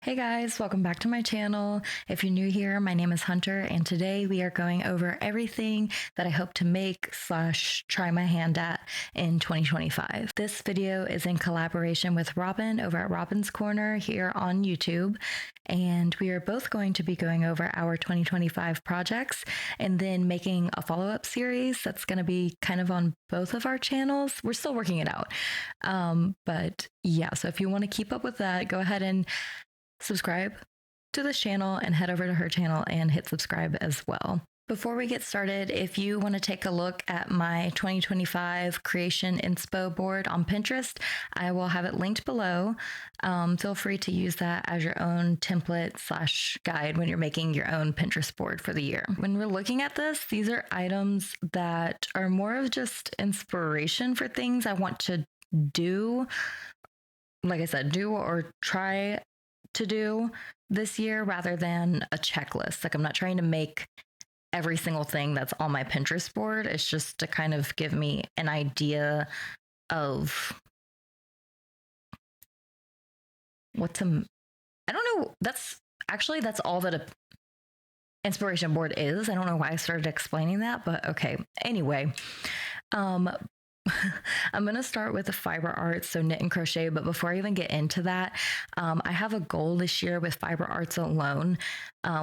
Hey guys, welcome back to my channel. If you're new here, my name is Hunter, and today we are going over everything that I hope to make / try my hand at in 2025. This video is in collaboration with Robin over at Robin's Corner here on YouTube, and we are both going to be going over our 2025 projects and then making a follow-up series that's going to be kind of on both of our channels. We're still working it out. But yeah, so if you want to keep up with that, go ahead and subscribe to this channel and head over to her channel and hit subscribe as well. Before we get started, if you want to take a look at my 2025 Creation Inspo board on Pinterest, I will have it linked below. Feel free to use that as your own template / guide when you're making your own Pinterest board for the year. When we're looking at this, these are items that are more of just inspiration for things I want to do. Like I said, do or try to do this year rather than a checklist. Like I'm not trying to make every single thing that's on my Pinterest board. It's just to kind of give me an idea of what to, I don't know. That's all that a inspiration board is. I don't know why I started explaining that, but okay. Anyway, I'm going to start with the fiber arts, so knit and crochet. But before I even get into that, I have a goal this year with fiber arts alone,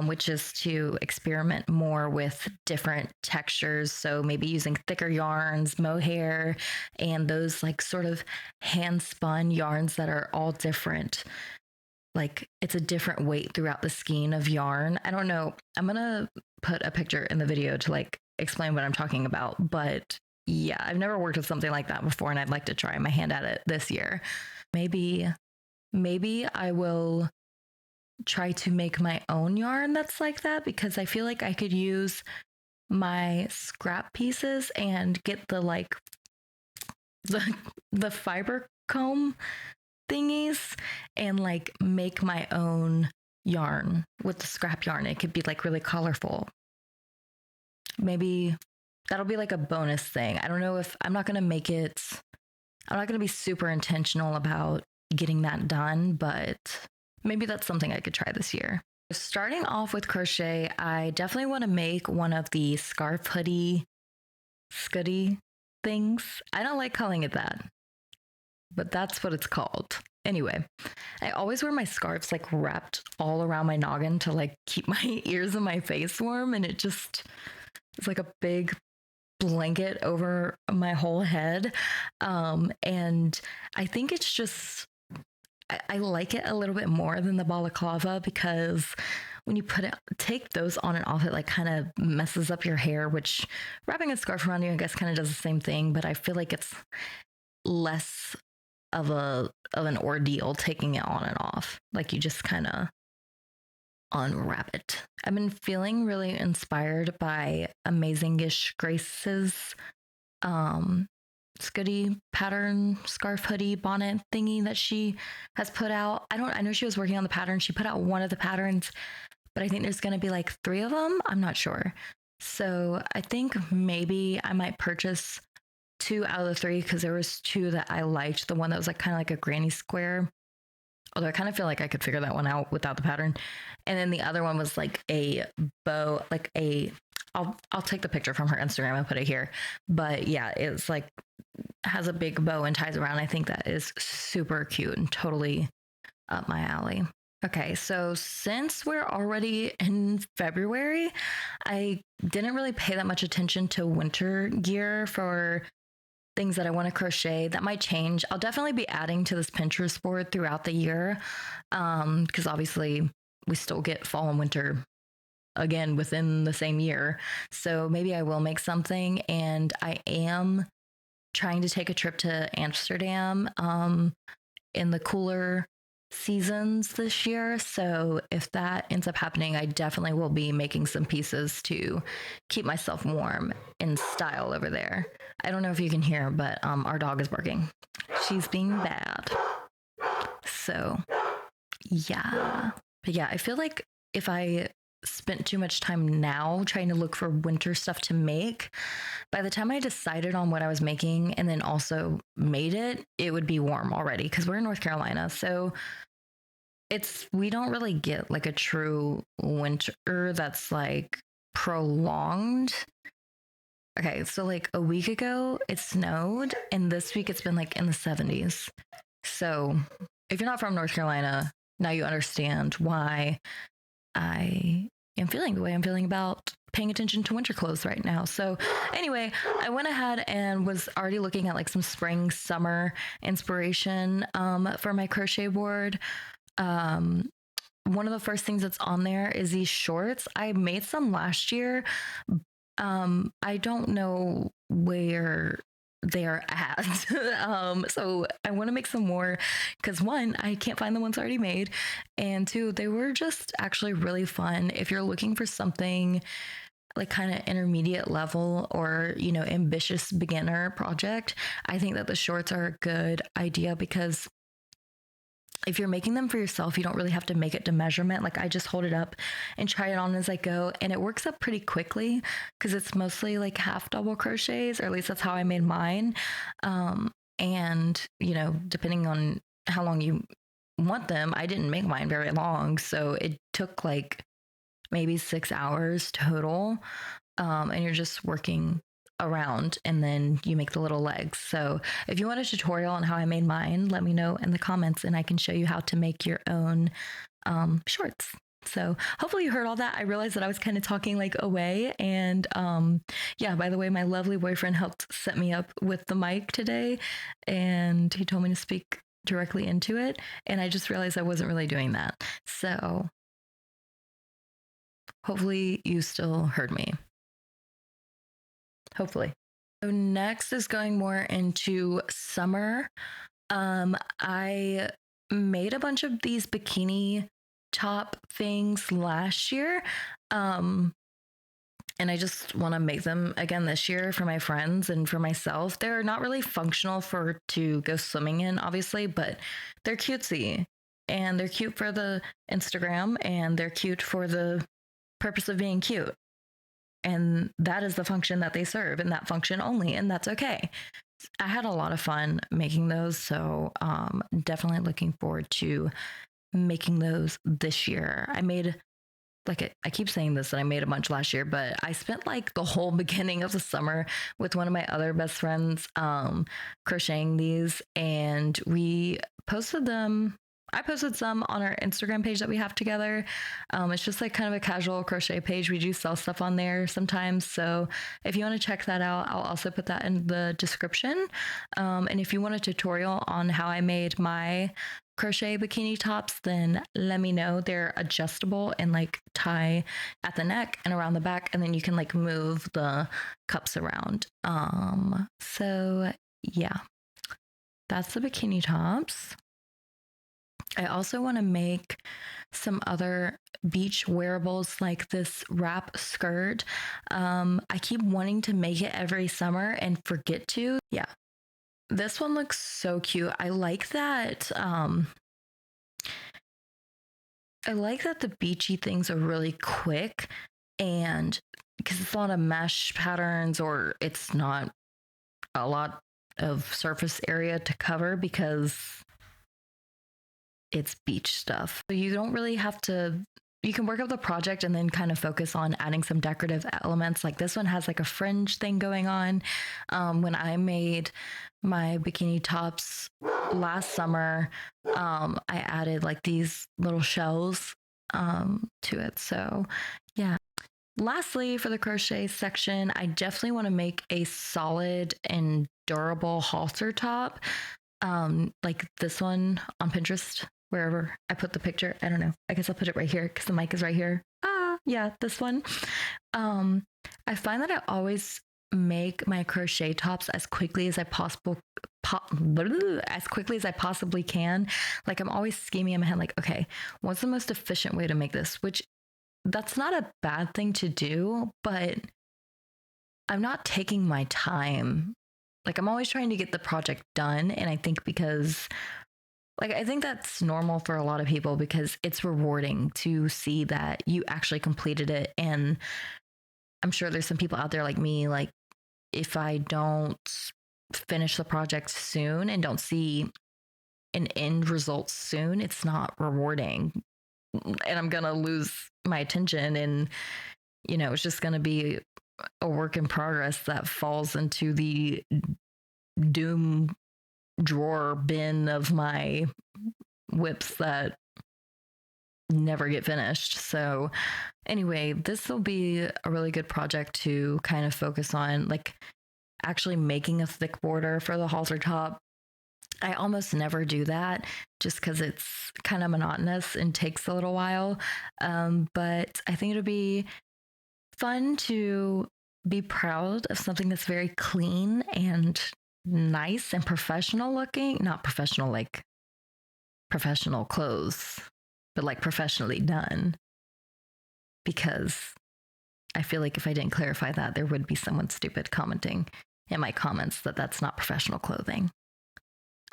which is to experiment more with different textures. So maybe using thicker yarns, mohair, and those like sort of hand spun yarns that are all different. Like it's a different weight throughout the skein of yarn. I don't know. I'm going to put a picture in the video to like explain what I'm talking about, but yeah, I've never worked with something like that before, and I'd like to try my hand at it this year. Maybe I will try to make my own yarn that's like that, because I feel like I could use my scrap pieces and get the like the fiber comb thingies and like make my own yarn with the scrap yarn. It could be like really colorful. Maybe that'll be like a bonus thing. I don't know if I'm not going to be super intentional about getting that done, but maybe that's something I could try this year. Starting off with crochet, I definitely want to make one of the scarf hoodie scuddy things. I don't like calling it that, but that's what it's called. Anyway, I always wear my scarves like wrapped all around my noggin to like keep my ears and my face warm, and it's like a big blanket over my whole head. And I think it's just, I like it a little bit more than the balaclava, because when you take those on and off, it like kind of messes up your hair, which wrapping a scarf around you, I guess, kind of does the same thing, but I feel like it's less of an ordeal taking it on and off. Like you just kind of unwrap it. I've been feeling really inspired by Amazingish Grace's Scuddy pattern scarf hoodie bonnet thingy that she has put out. I know she was working on the pattern. She put out one of the patterns, but I think there's going to be like 3 of them. I'm not sure. So I think maybe I might purchase 2 out of the 3, because there was 2 that I liked. The one that was like kind of like a granny square, although I kind of feel like I could figure that one out without the pattern. And then the other one was like a bow, like I'll take the picture from her Instagram and put it here. But yeah, it's like has a big bow and ties around. I think that is super cute and totally up my alley. Okay, so since we're already in February, I didn't really pay that much attention to winter gear for things that I want to crochet. That might change. I'll definitely be adding to this Pinterest board throughout the year, because obviously we still get fall and winter again within the same year. So maybe I will make something, and I am trying to take a trip to Amsterdam in the cooler seasons this year. So if that ends up happening, I definitely will be making some pieces to keep myself warm in style over there. I don't know if you can hear, but our dog is barking. She's being bad. So yeah. But yeah, I feel like if I spent too much time now trying to look for winter stuff to make, by the time I decided on what I was making and then also made it, it would be warm already, because we're in North Carolina. So we don't really get like a true winter that's like prolonged. Okay, so like a week ago it snowed, and this week it's been like in the 70s. So if you're not from North Carolina, now you understand why I am feeling the way I'm feeling about paying attention to winter clothes right now. So anyway, I went ahead and was already looking at like some spring, summer inspiration for my crochet board. One of the first things that's on there is these shorts. I made some last year. I don't know where they're at. So I want to make some more because one, I can't find the ones already made. And two, they were just actually really fun. If you're looking for something like kind of intermediate level or, you know, ambitious beginner project, I think that the shorts are a good idea because if you're making them for yourself, you don't really have to make it to measurement. Like I just hold it up and try it on as I go. And it works up pretty quickly because it's mostly like half double crochets, or at least that's how I made mine. And, you know, depending on how long you want them, I didn't make mine very long. So it took like maybe 6 hours total. And you're just working around and then you make the little legs. So if you want a tutorial on how I made mine, let me know in the comments and I can show you how to make your own shorts. So hopefully you heard all that. I realized that I was kind of talking like away. And yeah, by the way, my lovely boyfriend helped set me up with the mic today and he told me to speak directly into it. And I just realized I wasn't really doing that. So hopefully you still heard me. Hopefully. So next is going more into summer. I made a bunch of these bikini top things last year. And I just want to make them again this year for my friends and for myself. They're not really functional to go swimming in, obviously, but they're cutesy and they're cute for the Instagram and they're cute for the purpose of being cute. And that is the function that they serve and that function only. And that's okay. I had a lot of fun making those. So definitely looking forward to making those this year. I made I keep saying this, that I made a bunch last year, but I spent like the whole beginning of the summer with one of my other best friends crocheting these, and we posted them. I posted some on our Instagram page that we have together. It's just like kind of a casual crochet page. We do sell stuff on there sometimes. So if you want to check that out, I'll also put that in the description. And if you want a tutorial on how I made my crochet bikini tops, then let me know. They're adjustable and like tie at the neck and around the back. And then you can like move the cups around. So yeah, that's the bikini tops. I also want to make some other beach wearables like this wrap skirt. I keep wanting to make it every summer and forget to. Yeah. This one looks so cute. I like that. I like that the beachy things are really quick, and because it's a lot of mesh patterns or it's not a lot of surface area to cover because it's beach stuff. So you don't really have to, you can work up the project and then kind of focus on adding some decorative elements. Like this one has like a fringe thing going on. When I made my bikini tops last summer, I added like these little shells to it. So yeah. Lastly, for the crochet section, I definitely want to make a solid and durable halter top. Like this one on Pinterest, wherever I put the picture. I don't know. I guess I'll put it right here because the mic is right here. Yeah, this one. I find that I always make my crochet tops as quickly as I possibly can. Like I'm always scheming in my head, like, okay, what's the most efficient way to make this? Which that's not a bad thing to do, but I'm not taking my time. Like I'm always trying to get the project done. And I think because I think that's normal for a lot of people because it's rewarding to see that you actually completed it. And I'm sure there's some people out there like me, like if I don't finish the project soon and don't see an end result soon, it's not rewarding. And I'm going to lose my attention, and, you know, it's just going to be a work in progress that falls into the doom drawer bin of my whips that never get finished. So anyway, this will be a really good project to kind of focus on, like actually making a thick border for the halter top. I almost never do that just because it's kind of monotonous and takes a little while. But I think it'll be fun to be proud of something that's very clean and nice and professional looking. Not professional like professional clothes, but like professionally done. Because I feel like if I didn't clarify that, there would be someone stupid commenting in my comments that that's not professional clothing.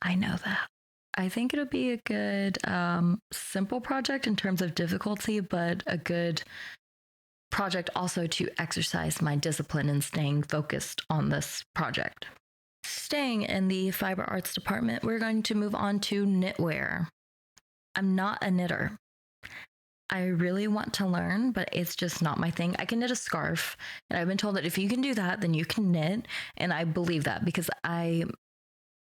I know that. I think it'll be a good, simple project in terms of difficulty, but a good project also to exercise my discipline and staying focused on this project. Staying in the fiber arts department, we're going to move on to knitwear. I'm not a knitter. I really want to learn, but it's just not my thing. I can knit a scarf, and I've been told that if you can do that, then you can knit. And I believe that because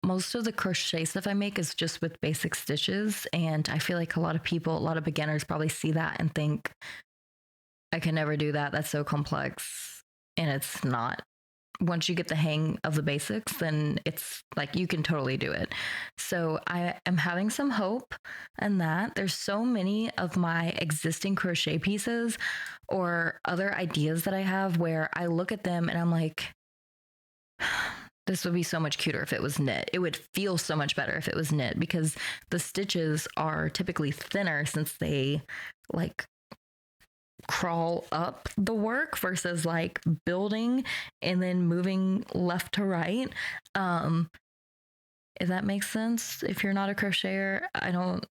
most of the crochet stuff I make is just with basic stitches. And I feel like a lot of beginners probably see that and think, I can never do that. That's so complex. And it's not. Once you get the hang of the basics, then it's like you can totally do it. So I am having some hope in that. There's so many of my existing crochet pieces or other ideas that I have where I look at them and I'm like, this would be so much cuter if it was knit. It would feel so much better if it was knit because the stitches are typically thinner since they like crawl up the work versus like building and then moving left to right. If that makes sense. If you're not a crocheter, I don't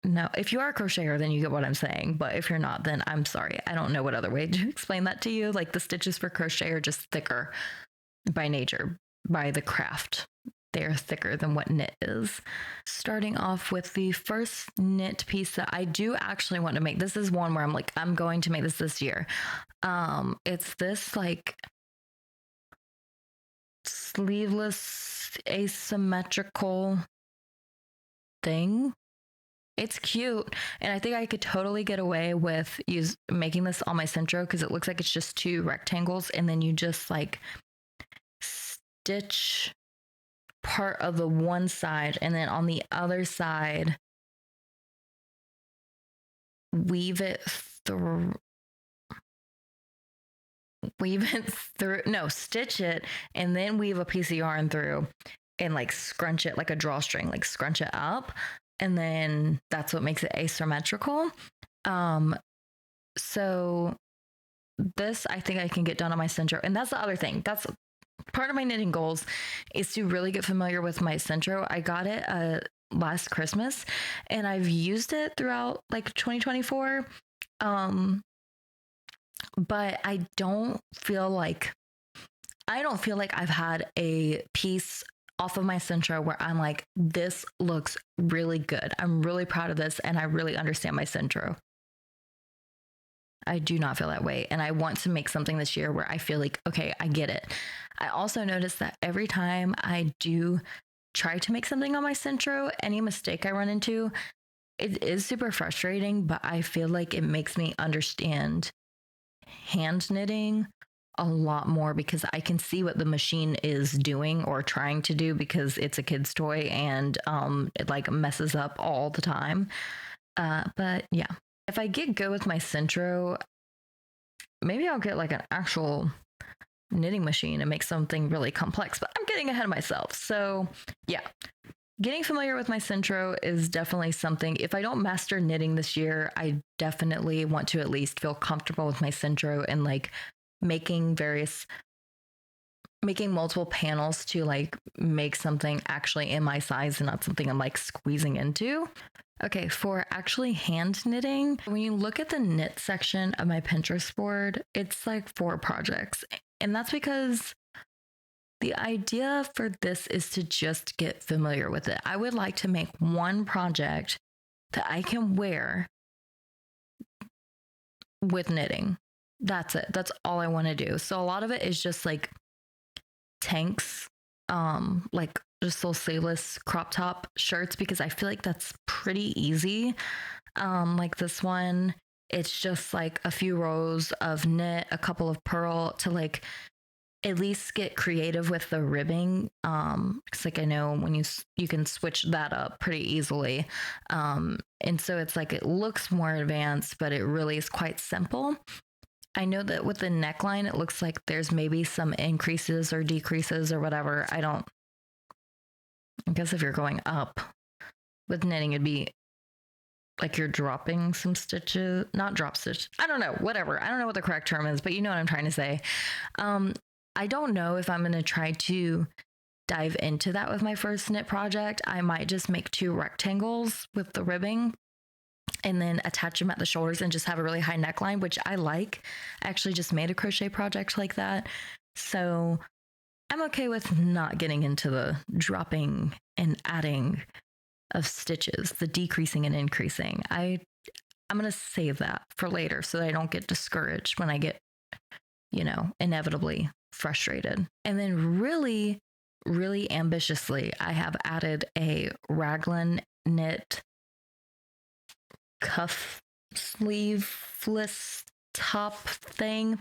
know. If you are a crocheter, then you get what I'm saying. But if you're not, then I'm sorry. I don't know what other way to explain that to you. Like the stitches for crochet are just thicker by nature, by the craft. They're thicker than what knit is. Starting off with the first knit piece that I do actually want to make. This is one where I'm like, I'm going to make this year. It's this like sleeveless asymmetrical thing. It's cute. And I think I could totally get away with making this on my centro because it looks like it's just two rectangles and then you just like stitch part of the one side and then on the other side weave it through, stitch it and then weave a piece of yarn through and like scrunch it like a drawstring, like scrunch it up, and then that's what makes it asymmetrical. So this I think I can get done on my centro, and that's the other thing. That's part of my knitting goals is to really get familiar with my centro. I got it last Christmas and I've used it throughout like 2024. But I don't feel like I've had a piece off of my centro where I'm like, this looks really good. I'm really proud of this and I really understand my centro. I do not feel that way. And I want to make something this year where I feel like, okay, I get it. I also notice that every time I do try to make something on my centro, any mistake I run into, it is super frustrating, but I feel like it makes me understand hand knitting a lot more because I can see what the machine is doing or trying to do because it's a kid's toy and it like messes up all the time. But yeah. If I get good with my centro, maybe I'll get like an actual knitting machine and make something really complex, but I'm getting ahead of myself. So yeah, getting familiar with my centro is definitely something. If I don't master knitting this year, I definitely want to at least feel comfortable with my centro and like making multiple panels to like make something actually in my size and not something I'm like squeezing into. Okay, for actually hand knitting, when you look at the knit section of my Pinterest board, it's like 4 projects. And that's because The idea for this is to just get familiar with it. I would like to make one project that I can wear with knitting. That's it. That's all I want to do. So a lot of it is just like tanks, like just little sleeveless crop top shirts, because I feel like that's pretty easy. Like this one, it's just like a few rows of knit, a couple of purl to like at least get creative with the ribbing. Cause like I know when you can switch that up pretty easily. And so it's like, it looks more advanced, but it really is quite simple. I know that with the neckline, it looks like there's maybe some increases or decreases or whatever. I guess if you're going up with knitting, it'd be like you're dropping some stitches, not drop stitch. I don't know, whatever. I don't know what the correct term is, but you know what I'm trying to say. I don't know if I'm going to try to dive into that with my first knit project. I might just make 2 rectangles with the ribbing and then attach them at the shoulders and just have a really high neckline, which I like. I actually just made a crochet project like that. So I'm okay with not getting into the dropping and adding of stitches, the decreasing and increasing. I'm going to save that for later so that I don't get discouraged when I get, inevitably frustrated. And then really, really ambitiously, I have added a raglan knit cuff sleeveless top thing.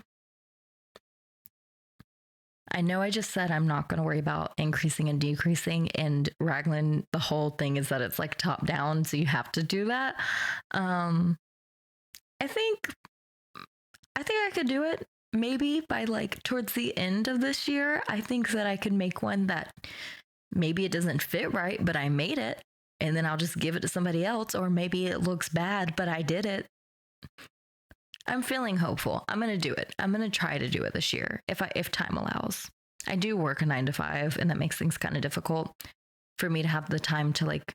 I know I just said I'm not going to worry about increasing and decreasing, and raglan, the whole thing is that it's like top down, so you have to do that. I think I could do it maybe by like towards the end of this year. I think that I could make one that maybe it doesn't fit right, but I made it, and then I'll just give it to somebody else, or maybe it looks bad, but I did it. I'm feeling hopeful. I'm going to do it. I'm going to try to do it this year if time allows. I do work a 9 to 5, and that makes things kind of difficult for me to have the time to like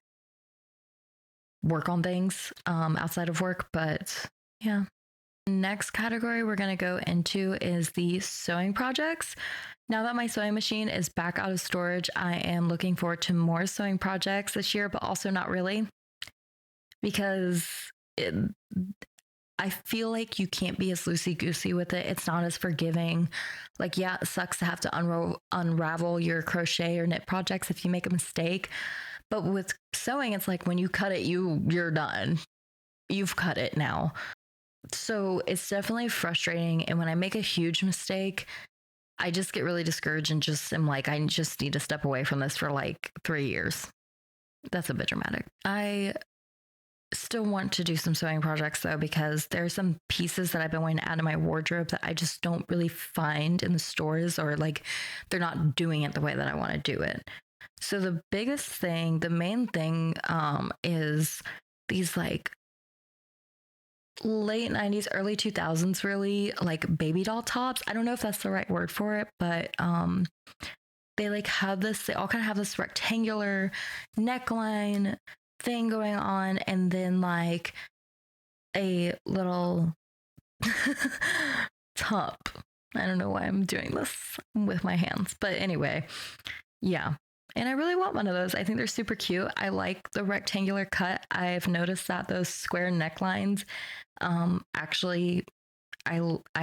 work on things outside of work. But yeah. Next category we're going to go into is the sewing projects. Now that my sewing machine is back out of storage, I am looking forward to more sewing projects this year, but also not really, because I feel like you can't be as loosey-goosey with it. It's not as forgiving. Like, yeah, it sucks to have to unravel your crochet or knit projects if you make a mistake. But with sewing, it's like when you cut it, you're done. You've cut it now. So it's definitely frustrating. And when I make a huge mistake, I just get really discouraged and just am like, I just need to step away from this for like 3 years. That's a bit dramatic. I still want to do some sewing projects though, because there are some pieces that I've been wanting to add to my wardrobe that I just don't really find in the stores, or like they're not doing it the way that I want to do it. So the main thing is these like late 90s, early 2000s, really like baby doll tops. I don't know if that's the right word for it, but they all kind of have this rectangular neckline thing going on, and then like a little top. I don't know why I'm doing this with my hands, but anyway, yeah. And I really want one of those. I think they're super cute. I like the rectangular cut. I've noticed that those square necklines, actually, I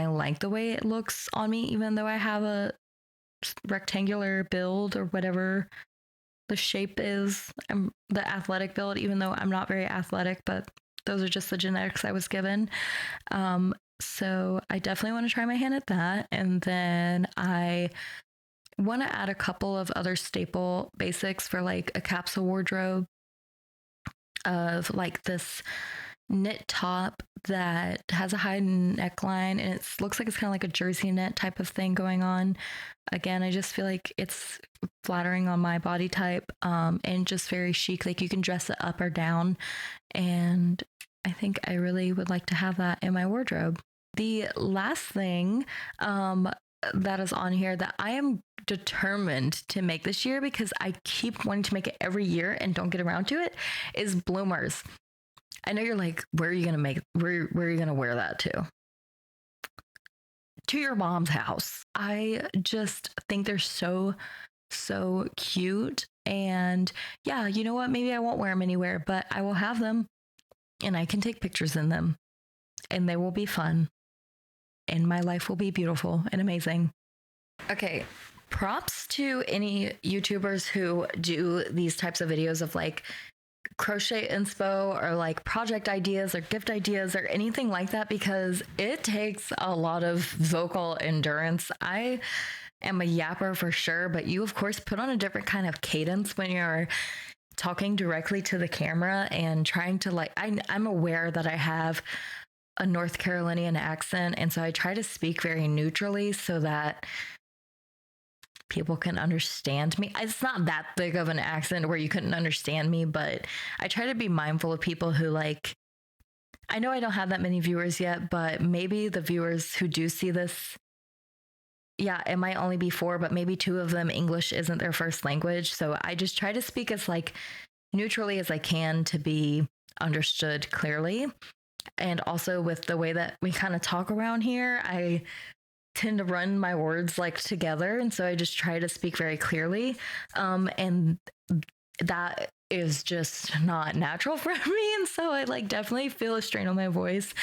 like the way it looks on me, even though I have a rectangular build or whatever the shape is. I'm the athletic build, even though I'm not very athletic, but those are just the genetics I was given. So I definitely want to try my hand at that. And then I want to add a couple of other staple basics for like a capsule wardrobe of like this knit top that has a high neckline, and it looks like it's kind of like a jersey knit type of thing going on. Again, I just feel like it's flattering on my body type, and just very chic. Like you can dress it up or down, and I think I really would like to have that in my wardrobe. The last thing that is on here that I am determined to make this year, because I keep wanting to make it every year and don't get around to it, is bloomers. I know you're like, where are you going to wear that to? to your mom's house. I just think they're so cute. And yeah, you know what? Maybe I won't wear them anywhere, but I will have them and I can take pictures in them and they will be fun. And my life will be beautiful and amazing. Okay. Props to any YouTubers who do these types of videos of like Crochet Inspo or like project ideas or gift ideas or anything like that, because it takes a lot of vocal endurance. I am a yapper for sure, but you of course put on a different kind of cadence when you're talking directly to the camera and trying to like, I'm aware that I have a North Carolinian accent, and so I try to speak very neutrally so that people can understand me. It's not that big of an accent where you couldn't understand me, but I try to be mindful of people who like, I know I don't have that many viewers yet, but maybe the viewers who do see this, yeah, it might only be 4, but maybe 2 of them, English isn't their first language. So I just try to speak as like neutrally as I can to be understood clearly. And also with the way that we kind of talk around here, I tend to run my words like together. And so I just try to speak very clearly. And that is just not natural for me. And so I like definitely feel a strain on my voice.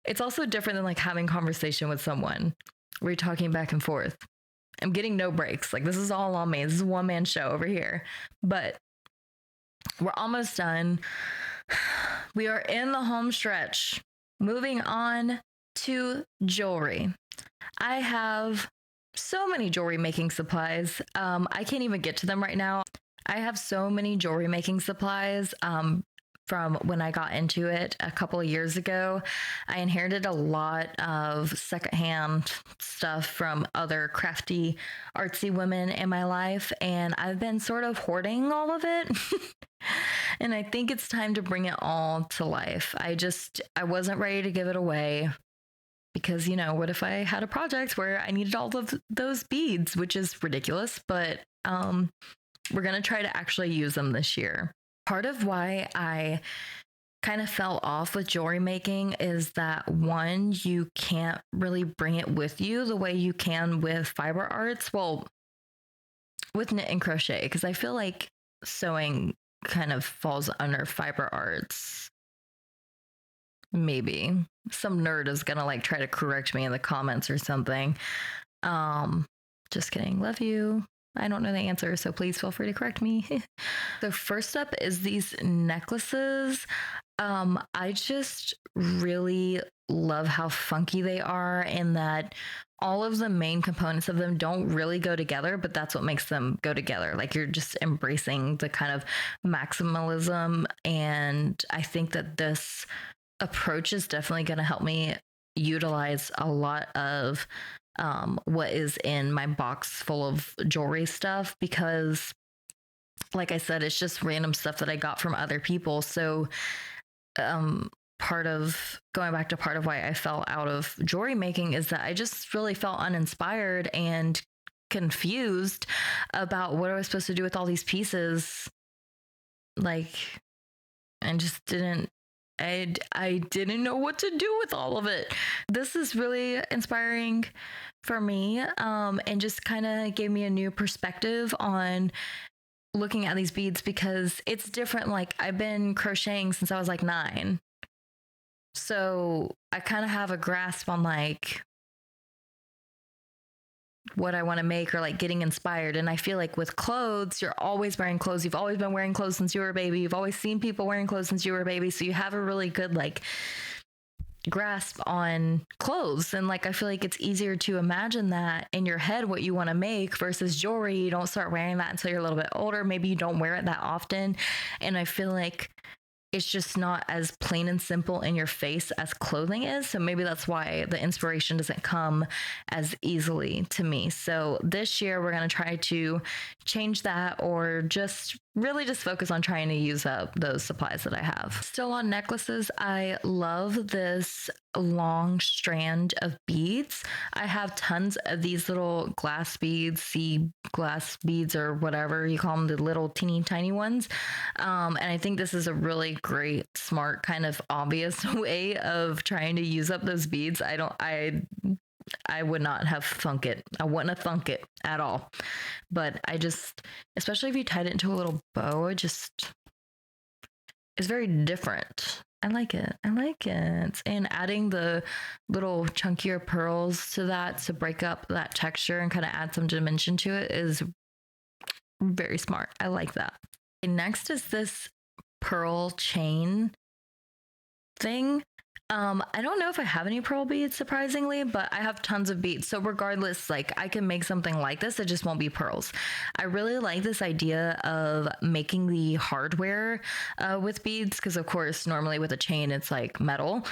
It's also different than like having conversation with someone where you're talking back and forth. I'm getting no breaks. Like this is all on me. This is a one-man show over here, but we're almost done. We are in the home stretch. Moving on to jewelry. I have so many jewelry making supplies. I can't even get to them right now. I have so many jewelry making supplies from when I got into it a couple of years ago. I inherited a lot of secondhand stuff from other crafty, artsy women in my life, and I've been sort of hoarding all of it. And I think it's time to bring it all to life. I wasn't ready to give it away. Because, you know, what if I had a project where I needed all of those beads, which is ridiculous, but we're going to try to actually use them this year. Part of why I kind of fell off with jewelry making is that, one, you can't really bring it with you the way you can with fiber arts. Well, with knit and crochet, because I feel like sewing kind of falls under fiber arts. Maybe some nerd is gonna like try to correct me in the comments or something. Just kidding. Love you. I don't know the answer, so please feel free to correct me. So first up is these necklaces. I just really love how funky they are, and that all of the main components of them don't really go together, but that's what makes them go together. Like you're just embracing the kind of maximalism, and I think that this approach is definitely going to help me utilize a lot of what is in my box full of jewelry stuff, because like I said, it's just random stuff that I got from other people. So part of why I fell out of jewelry making is that I just really felt uninspired and confused about what I was supposed to do with all these pieces. Like, and just I didn't know what to do with all of it. This is really inspiring for me, and just kind of gave me a new perspective on looking at these beads, because it's different. Like I've been crocheting since I was like 9. So I kind of have a grasp on like what I want to make, or like getting inspired. And I feel like with clothes, you're always wearing clothes. You've always been wearing clothes since you were a baby. You've always seen people wearing clothes since you were a baby. So you have a really good like grasp on clothes. And like, I feel like it's easier to imagine that in your head, what you want to make, versus jewelry. You don't start wearing that until you're a little bit older. Maybe you don't wear it that often. And I feel like it's just not as plain and simple in your face as clothing is. So maybe that's why the inspiration doesn't come as easily to me. So this year we're going to try to change that, or just really just focus on trying to use up those supplies that I have. Still on necklaces, I love this long strand of beads. I have tons of these little glass beads, sea glass beads, or whatever you call them, the little teeny tiny ones. And I think this is a really great, smart, kind of obvious way of trying to use up those beads. I would not have thunk it. I wouldn't have thunk it at all. But I just, especially if you tied it into a little bow, it's very different. I like it. And adding the little chunkier pearls to that to break up that texture and kind of add some dimension to it is very smart. I like that. And next is this pearl chain thing. I don't know if I have any pearl beads, surprisingly, but I have tons of beads. So regardless, like I can make something like this. It just won't be pearls. I really like this idea of making the hardware with beads, because of course, normally with a chain, it's like metal.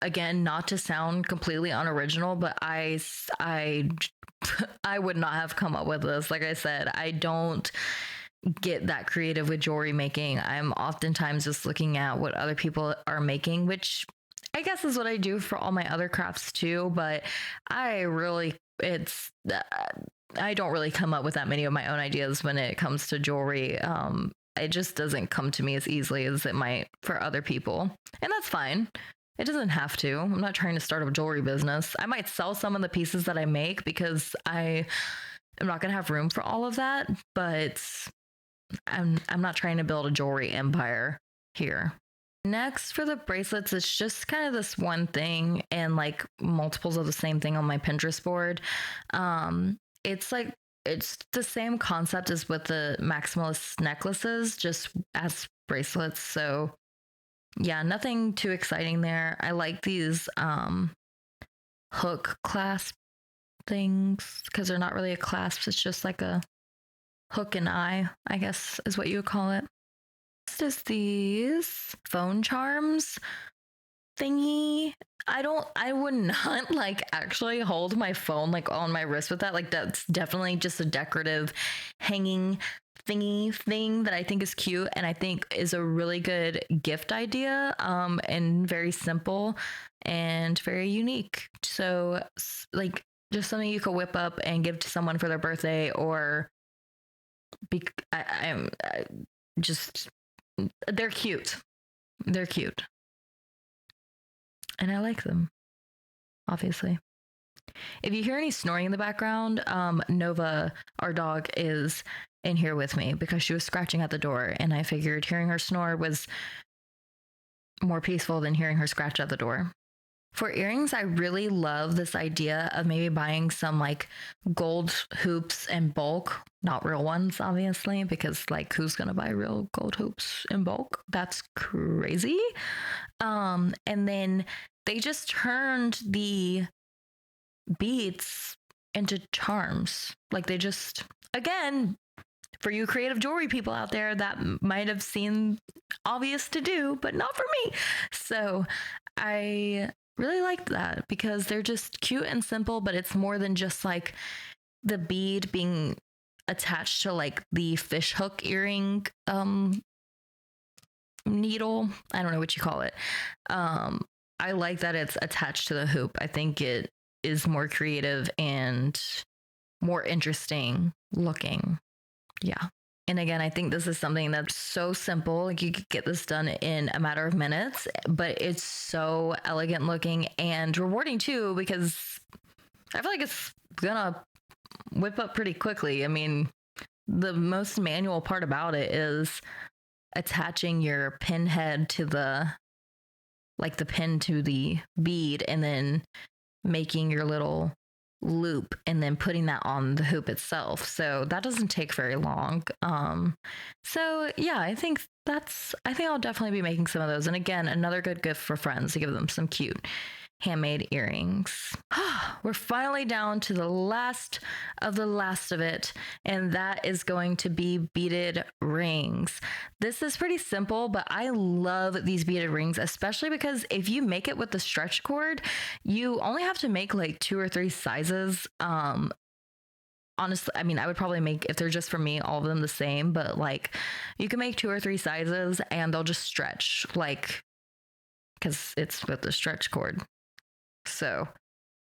Again, not to sound completely unoriginal, but I would not have come up with this. Like I said, I don't get that creative with jewelry making. I'm oftentimes just looking at what other people are making, which I guess is what I do for all my other crafts too. But I don't really come up with that many of my own ideas when it comes to jewelry. It just doesn't come to me as easily as it might for other people. And that's fine. It doesn't have to. I'm not trying to start a jewelry business. I might sell some of the pieces that I make because I am not going to have room for all of that, but I'm not trying to build a jewelry empire here. Next, for the bracelets, it's just kind of this one thing and like multiples of the same thing on my Pinterest board. It's the same concept as with the maximalist necklaces, just as bracelets. So yeah, nothing too exciting there. I like these hook clasp things because they're not really a clasp. It's just like a hook and eye, I guess is what you would call it. Next is these phone charms thingy. I would not like actually hold my phone like on my wrist with that. Like that's definitely just a decorative hanging thingy thing that I think is cute and I think is a really good gift idea, and very simple and very unique. So like just something you could whip up and give to someone for their birthday, or they're cute. They're cute. And I like them, obviously. If you hear any snoring in the background, Nova, our dog, is in here with me because she was scratching at the door, and I figured hearing her snore was more peaceful than hearing her scratch at the door. For earrings, I really love this idea of maybe buying some like gold hoops in bulk, not real ones, obviously, because like who's going to buy real gold hoops in bulk? That's crazy. And then they just turned the beads into charms. Like they just, again, for you creative jewelry people out there, that might have seemed obvious to do, but not for me. So I really liked that because they're just cute and simple, but it's more than just like the bead being attached to like the fish hook earring needle. I don't know what you call it. I like that it's attached to the hoop. I think it is more creative and more interesting looking. Yeah. And again, I think this is something that's so simple. Like you could get this done in a matter of minutes, but it's so elegant looking and rewarding too, because I feel like it's gonna whip up pretty quickly. I mean, the most manual part about it is attaching your pin head to the pin to the bead and then making your little loop and then putting that on the hoop itself. So that doesn't take very long. So yeah, I think I'll definitely be making some of those. And again, another good gift for friends to give them some cute handmade earrings. We're finally down to the last of it, and that is going to be beaded rings. This is pretty simple, but I love these beaded rings, especially because if you make it with the stretch cord, you only have to make like 2 or 3 sizes. Honestly, I mean, I would probably make, if they're just for me, all of them the same, but like you can make 2 or 3 sizes and they'll just stretch, like, because it's with the stretch cord. So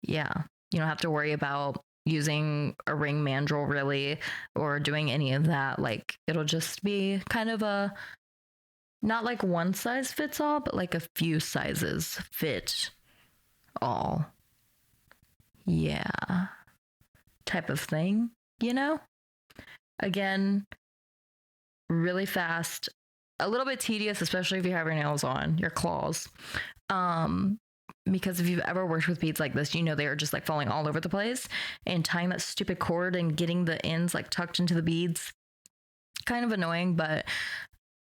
yeah, you don't have to worry about using a ring mandrel really or doing any of that. Like it'll just be kind of a, not like one size fits all, but like a few sizes fit all. yeah, type of thing, you know? Again, really fast, a little bit tedious, especially if you have your nails on, your claws. Because if you've ever worked with beads like this, you know they are just like falling all over the place, and tying that stupid cord and getting the ends like tucked into the beads, kind of annoying, but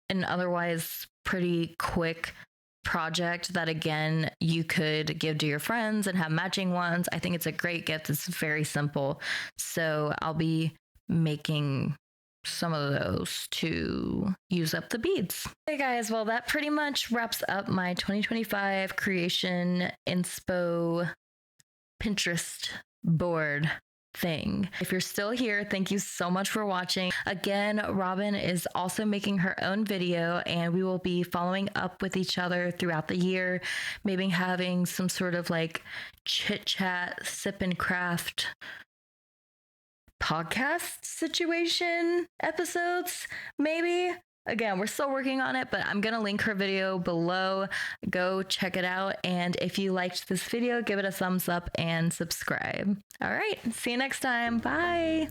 an otherwise pretty quick project that, again, you could give to your friends and have matching ones. I think it's a great gift. It's very simple. So I'll be making some of those to use up the beads. Hey guys, well, that pretty much wraps up my 2025 Creation Inspo Pinterest board thing. If you're still here, thank you so much for watching. Again, Robin is also making her own video, and we will be following up with each other throughout the year, maybe having some sort of like chit chat, sip and craft podcast situation episodes, maybe. Again, we're still working on it, but I'm going to link her video below. Go check it out. And if you liked this video, give it a thumbs up and subscribe. All right. See you next time. Bye.